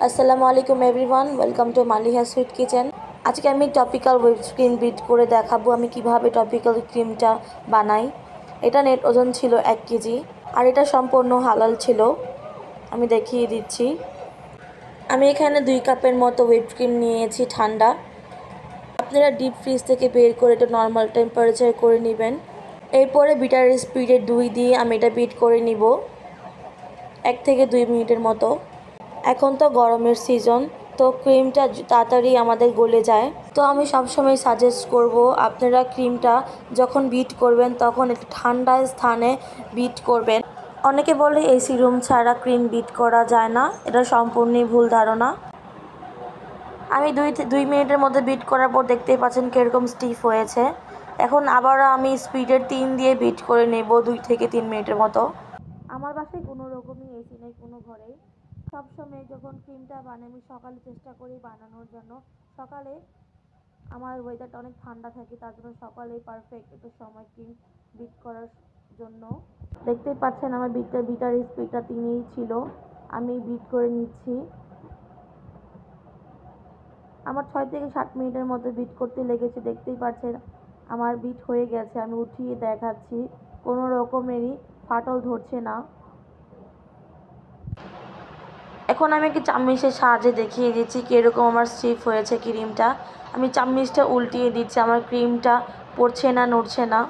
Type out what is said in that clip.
আসসালামু আলাইকুম everyone, welcome to Maliha sweet kitchen. আজকে আমি টপিক্যাল হুইপ ক্রিম বিট করে দেখাবো আমি কিভাবে টপিক্যাল ক্রিমটা বানাই। এটা নেট ওজন ছিল 1 কেজি আর এটা সম্পূর্ণ হালাল ছিল। আমি দেখিয়ে দিচ্ছি। আমি এখানে 2 কাপের মতো হুইপ ক্রিম নিয়েছি ঠান্ডা। আপনারা ডিপ ফ্রিজ থেকে বের করে এটা নর্মাল টেম্পারেচার করে নেবেন। এরপরে বিটার স্পিডে 2 দিয়ে আমি এটা বিট করে নিব 1 থেকে 2 মিনিটের মতো। এখন তো গরমের সিজন, তো ক্রিমটা তাড়াতাড়ি আমাদের গলে যায়। তো আমি সবসময় সাজেস্ট করব আপনারা ক্রিমটা যখন বিট করবেন তখন একটু ঠান্ডা স্থানে বিট করবেন। অনেকে বলে এসি রুম ছাড়া ক্রিম বিট করা যায় না, এটা সম্পূর্ণই ভুল ধারণা। আমি 2 মিনিটের মধ্যে বিট করার পর দেখতেই পাচ্ছেন কীরকম স্টিফ হয়েছে। এখন আবারও আমি স্পিডের 3 দিয়ে বিট করে নেব 2 থেকে 3 মিনিটের মতো। আমার বাসায় কোনো রকমই এসি নেই কোনো ঘরেই। সবসময় যখন ক্রিমটা বানাই আমি সকালে চেষ্টা করি বানানোর জন্য। সকালে আমার ওয়েদারটা অনেক ঠান্ডা থাকে, তার জন্য সকালেই পারফেক্ট একটা সময় ক্রিম বিট করার জন্য। দেখতেই পাচ্ছেন আমার বিটার স্পিডটা 3ই ছিল। আমি বিট করে নিচ্ছি। আমার 6 থেকে 7 মিনিটের মধ্যে বিট করতে লেগেছে। দেখতেই পাচ্ছেন আমার বিট হয়ে গেছে। আমি উঠিয়ে দেখাচ্ছি, কোনো রকমেরই ফাটল ধরছে না। এখন আমি একটি চামচের সাহায্যে দেখিয়ে দিচ্ছি কীরকম আমার স্টিফ হয়েছে ক্রিমটা। আমি চামচটা উল্টিয়ে দিচ্ছি, আমার ক্রিমটা পড়ছে না, নড়ছে না।